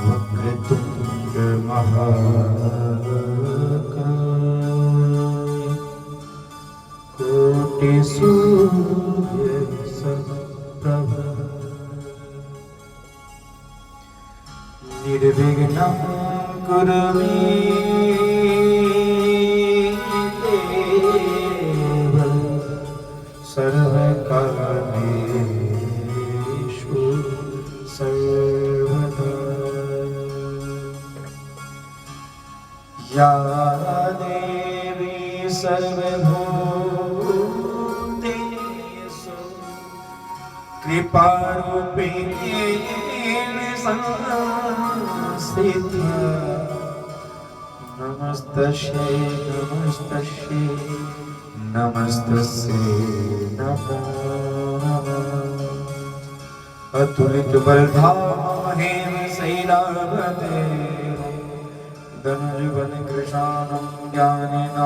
वक्रतुंड महाकाय कोटि सूर्य समप्रभ निर्विघ्नं कुरु मे देव सर्वकार्येषु सर्वदा। या देवी सर्वभूतेषु कृपारूपेण संस्थिता नमस्तस्यै नमस्तस्यै नमस्तस्यै नमो नमः। अतुलित बलधामेन शैलावतेन धनुर्बल कृशानं ज्ञानिनामृतंद्रं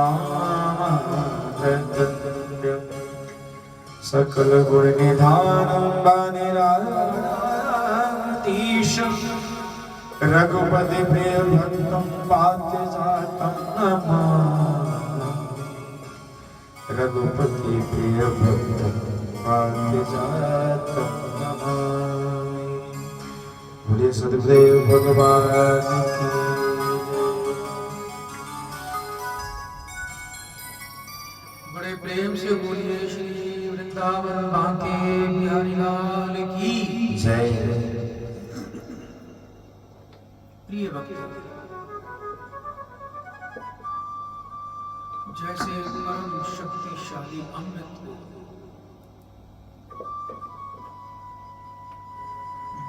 सकल गुण निधानं वानिरातीशं रघुपति प्रिय भक्तं पार्थजातं नमामि। रघुपति प्रिय भक्तं पार्थजातं नमामि। बोलिए सद्गुरुदेव भगवान की। बड़े प्रेम से बोलिए श्री वृंदावन बांके बिहारी लाल की जय। प्रिय भक्त, जैसे परम शक्तिशाली अमृत को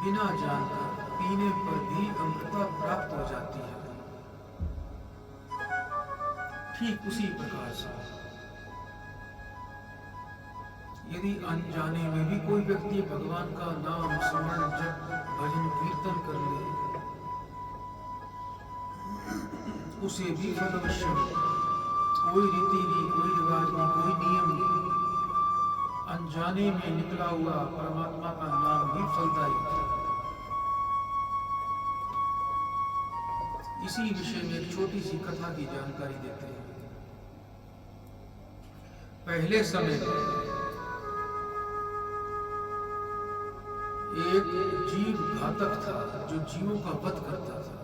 बिना जानकर पीने पर भी अमृता प्राप्त हो जाती है, ठीक उसी प्रकार से यदि अनजाने में भी कोई व्यक्ति भगवान का नाम स्मरण जप भजन कीर्तन कर ले, उसे भी फल अवश्य मिले। कोई रीति नहीं, कोई रिवाज नहीं, कोई नियम नहीं, अनजाने में निकला हुआ परमात्मा का नाम भी फलदायी है। इसी विषय में एक छोटी सी कथा की जानकारी देते हैं। पहले समय में एक जीव घातक था जो जीवों का वध करता था।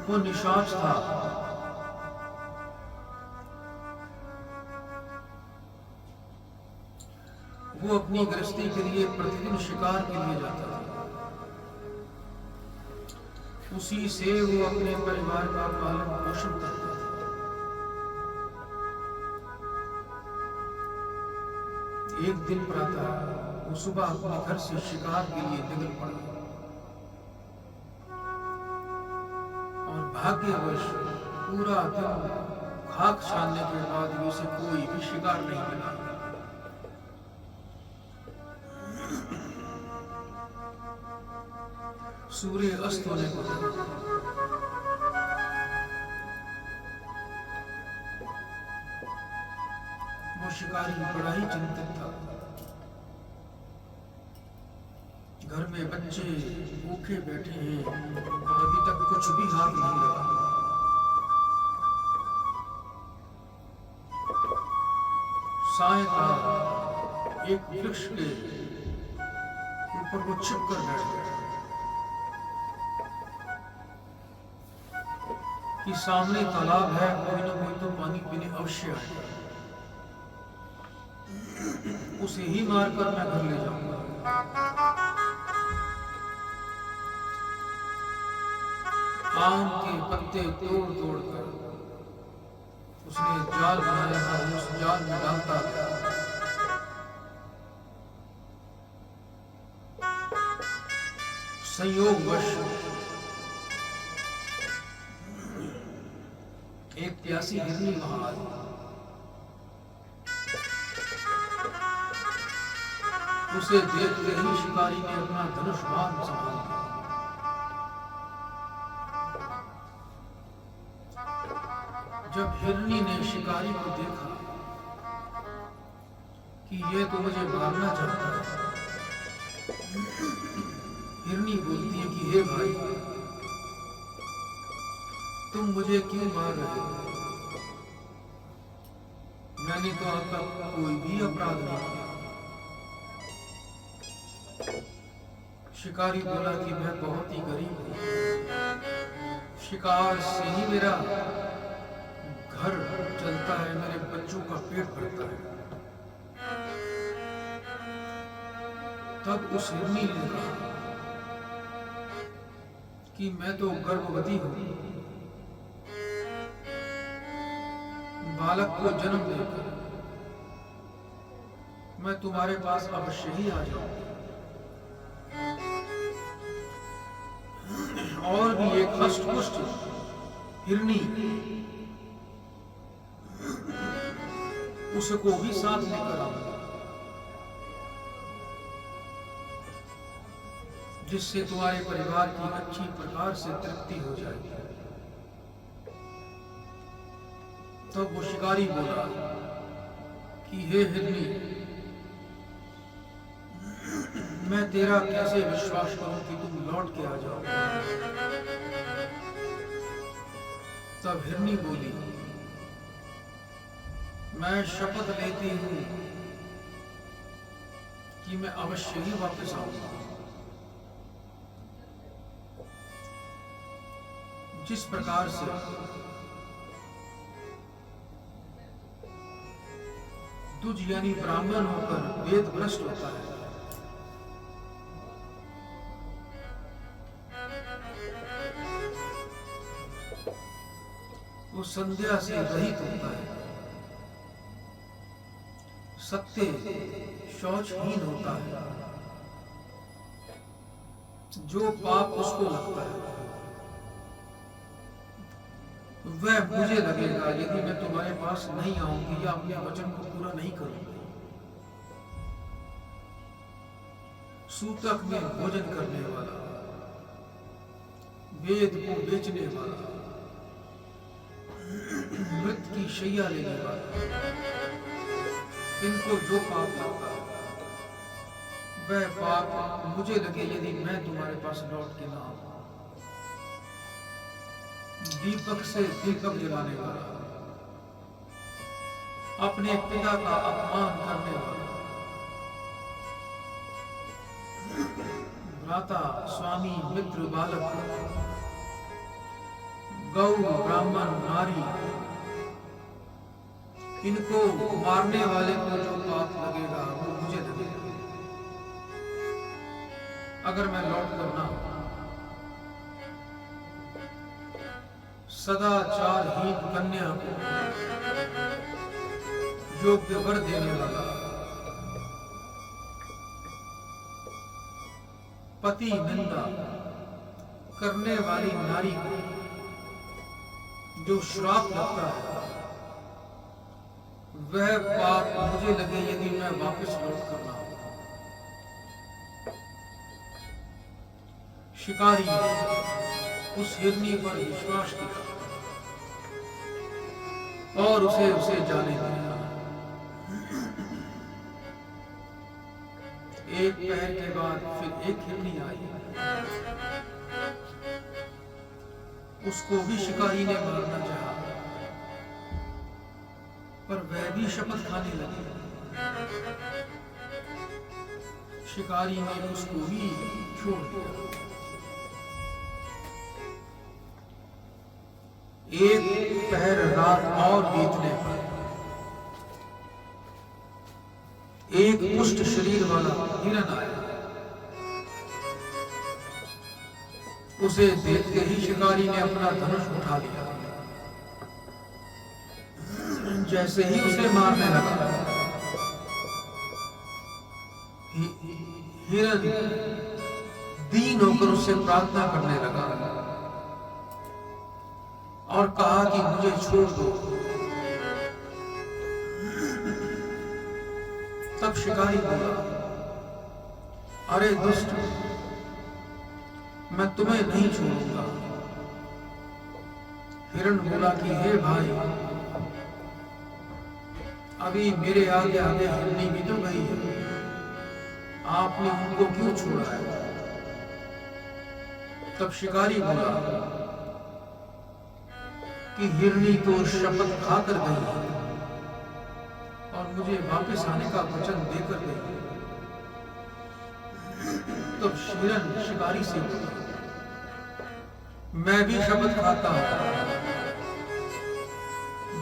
वो निशाच था। वो अपनी गृहस्थी के लिए प्रतिदिन शिकार के लिए जाता था। उसी से वो अपने परिवार का पालन पोषण करता था। एक दिन प्रातः वो सुबह अपने घर से शिकार के लिए निकल पड़ा और भाग्यवश पूरा दिन खाक छानने के बाद भी उसे कोई भी शिकार नहीं मिला। सूर्य अस्त होने को था। वो शिकारी बड़ा ही चिंतित था। घर में बच्चे भूखे बैठे हैं और अभी तक कुछ भी हाथ नहीं लगा। सायंकाल एक वृक्ष के ऊपर वो छिपकर बैठ गया कि सामने तालाब है, कोई ना कोई तो पानी पीने अवश्य आएगा, उसे ही मारकर मैं घर ले जाऊंगा। आम के पत्ते तोड़ तोड़ कर उसने जाल बनाया था, उस जाल में डालता गया। संयोगवश एक प्यासी हिरनी वहां आई। उसे देखते ही शिकारी ने अपना धनुष बाण संभाल लिया। जब हिरनी ने शिकारी को देखा कि ये तो मुझे मारना चाहता है। हिरनी बोलती है कि हे भाई, तुम मुझे क्यों मार रहे हो? मैंने तो अब तक कोई भी अपराध नहीं किया। शिकारी बोला कि मैं बहुत ही गरीब हूं, शिकार से ही मेरा घर चलता है, मेरे बच्चों का पेट भरता है। तब उस हिरनी ने कहा कि मैं तो गर्भवती हूं, बालक को जन्म देकर मैं तुम्हारे पास अवश्य ही आ जाऊंगी। और भी एक हष्टपुष्ट हिरनी उसको भी साथ लेकर आऊंगा, जिससे तुम्हारे परिवार की अच्छी प्रकार से तृप्ति हो जाएगी। तब वो शिकारी बोला कि हे हिरनी, मैं तेरा कैसे विश्वास करूं कि तुम लौट के आ जाओ? तब हिरनी बोली, मैं शपथ लेती हूं कि मैं अवश्य ही वापस आऊंगा। जिस प्रकार से तुझ यानी ब्राह्मण होकर वेद भ्रष्ट होता है, वो संध्या से रहित होता है, सत्य शौचहीन होता है, जो पाप उसको लगता है वह मुझे लगेगा यदि मैं तुम्हारे पास नहीं आऊंगी या अपने वचन को पूरा नहीं करूंगी। सूतक में भोजन करने वाला, वेद को बेचने वाला, मृत की शैया लेने वाला, इनको जो पाप लगता है वह पाप मुझे लगे यदि मैं तुम्हारे पास लौट के ना आऊं। दीपक से दीपक जलाने वाला, अपने पिता का अपमान करने वाला, भ्राता स्वामी मित्र बालक, गौ ब्राह्मण नारी, इनको मारने वाले को जो पाप लगेगा वो मुझे लगेगा अगर मैं लौट कर ना आऊं। सदाचारहीन कन्या को योग्य वर देने वाला, पति निंदा करने वाली नारी को जो श्राप लगता है वह पाप मुझे लगे यदि मैं वापस लौट कर ना आऊं। शिकारी उस हिरनी पर विश्वास किया और उसे जाने दिया। एक पहर के बाद फिर एक हिरनी आई, उसको भी शिकारी ने मारना चाहा, पर वह भी शपथ खाने लगी। शिकारी ने उसको भी छोड़ दिया। एक पहर रात और बीतने पर एक पुष्ट शरीर वाला हिरन आया। उसे देखते ही शिकारी ने अपना धनुष उठा लिया। जैसे ही उसे मारने लगा, हिरन दीन होकर उससे प्रार्थना करने लगा और कहा कि मुझे छोड़ दो। तब शिकारी बोला, अरे दुष्ट, मैं तुम्हें नहीं छोड़ूंगा। हिरण बोला कि हे भाई, अभी मेरे आगे आगे हिरनी भी तो गई है, आपने उनको क्यों छोड़ा है? तब शिकारी बोला कि हिरनी तो शपथ खाकर गई है और मुझे वापस आने का वचन देकर गई है। तब हिरन शिकारी से बोला, मैं भी शपथ खाता हूं,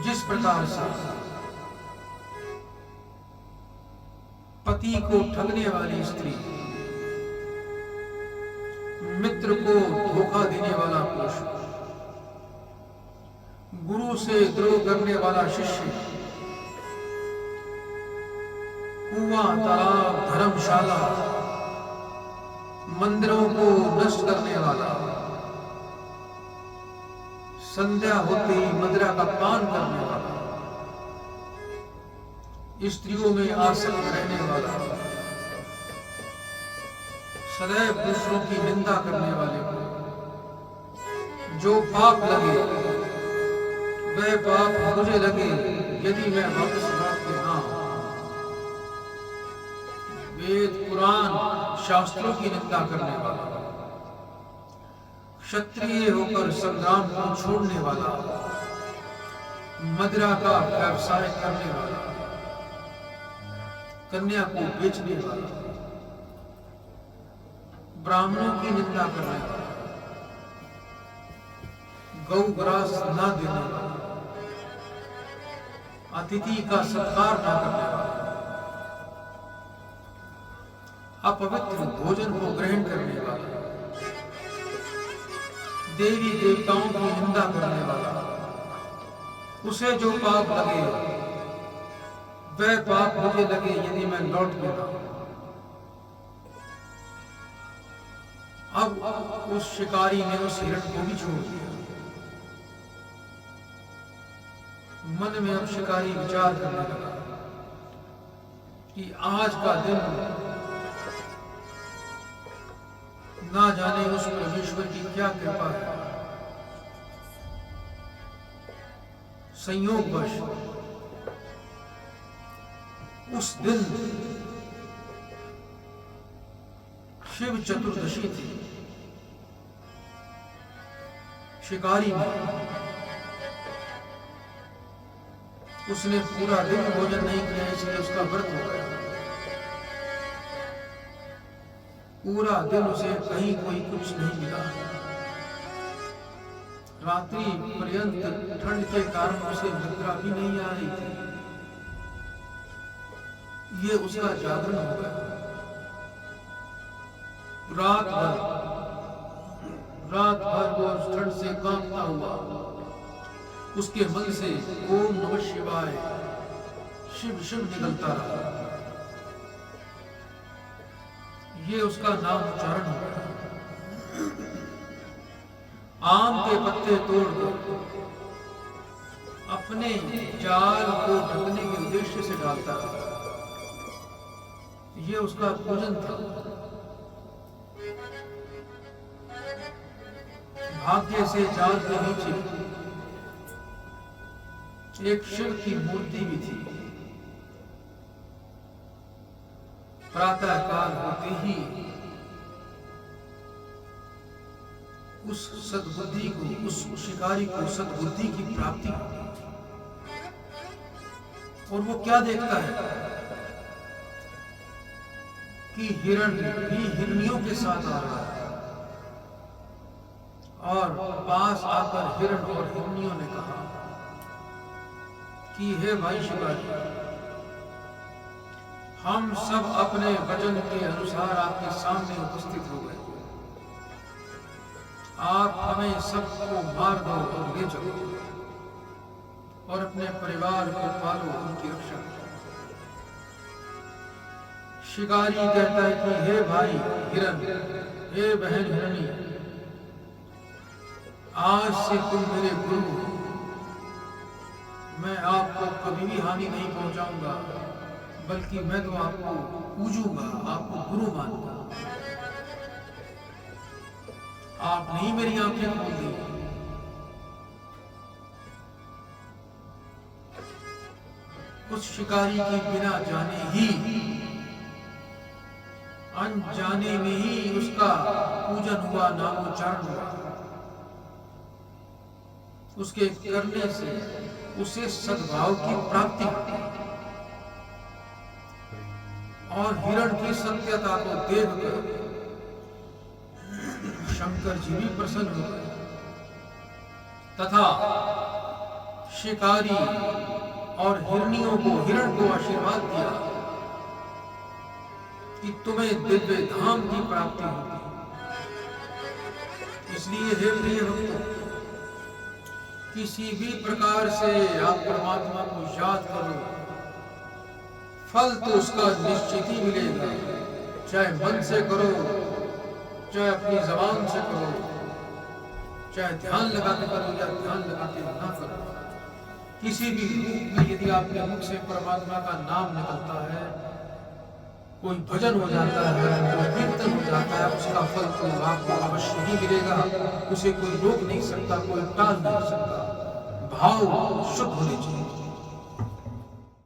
जिस प्रकार से पति को ठगने वाली स्त्री, मित्र को धोखा देने वाला पुरुष, गुरु से द्रोह करने वाला शिष्य, कुआं, तालाब, धर्मशाला, मंदिरों को नष्ट करने वाला, संध्या होते ही मदिरा का पान करने वाला, स्त्रियों में आसक्त रहने वाला, सदैव दूसरों की निंदा करने वाले को जो पाप लगे वह पाप मुझे लगे यदि मैं वापस लौट के ना आऊं। वेद पुराण शास्त्रों की निंदा करने वाला, क्षत्रिय होकर संग्राम को छोड़ने वाला, मदिरा का व्यवसाय करने वाला, कन्या को बेचने वाला, ब्राह्मणों की निंदा करने वाला, गौ ग्रास न देने वाला, अतिथि का सत्कार न करने वाला, अपवित्र भोजन को ग्रहण करने वाला, देवी देवताओं की निंदा करने वाला, उसे जो पाप लगे वह पाप मुझे लगे यदि मैं लौट गया। अब उस शिकारी ने उस हिरण को भी छोड़ दिया। मन में अब शिकारी विचार करने लगा कि आज का दिन ना जाने उस परमेश्वर की क्या कृपा है, संयोगवश उस दिन शिव चतुर्दशी थी। शिकारी ने उसने पूरा दिन भोजन नहीं किया, इसलिए उसका व्रत हो गया। पूरा दिन उसे कहीं कोई कुछ नहीं मिला। रात्रि पर्यंत ठंड के कारण उसे निद्रा भी नहीं आ रही थी। ये उसका जागरण हो गया। रात भर वो ठंड से कांपता हुआ उसके मन से ओम नमः शिवाय शिव शिव निकलता रहा। ये उसका नाम उच्चारण हो गया। आम के पत्ते तोड़कर अपने जाल को ढकने के उद्देश्य से डालता था। ये उसका पूजन था। भाग्य से जाल के नीचे एक शिव की मूर्ति भी थी। प्रातः काल होते ही उस सद्बुद्धि को, उस शिकारी को सद्बुद्धि की प्राप्ति होती। और वो क्या देखता है कि हिरण भी हिरनियों के साथ आ रहा है। और पास आकर हिरण और हिरनियों ने कहा कि हे भाई शिकारी, हम सब अपने वचन के अनुसार आपके सामने उपस्थित हो गए। आप हमें सबको मार दो और ले जाओ और अपने परिवार को पालो, उनकी रक्षा करो। शिकारी कहता है कि हे भाई हिरण, हे बहन हिरणी, आज से तुम मेरे गुरु हो। मैं आपको कभी भी हानि नहीं पहुंचाऊंगा, बल्कि मैं तो आपको पूजूंगा, आपको गुरु मानूंगा। आपने ही मेरी आंखें खोल दी। उस शिकारी की बिना जाने ही, अनजाने में ही उसका पूजन हुआ, नामोच्चारण हुआ। उसके करने से उसे सद्भाव की प्राप्ति हुई और हिरण की सत्यता को देखकर शंकर जी भी प्रसन्न हो गए तथा शिकारी और हिरणियों को, हिरण को आशीर्वाद दिया कि तुम्हें दिव्य धाम की प्राप्ति होगी। इसलिए हे प्रिय भक्तों, किसी भी प्रकार से आप परमात्मा को याद करो, फल तो उसका निश्चित ही मिलेगा। चाहे मन से करो, चाहे अपनी जबान से करो, चाहे ध्यान लगा के करो या ध्यान लगा के ना करो, किसी भी रूप में यदि आपके मुख से परमात्मा का नाम निकलता है, कोई भजन हो जाता है, कोई कीर्तन हो जाता है, उसका फल तो आपको अवश्य ही मिलेगा। उसे कोई रोक नहीं सकता, कोई टाल नहीं सकता। भाव शुद्ध होने चाहिए।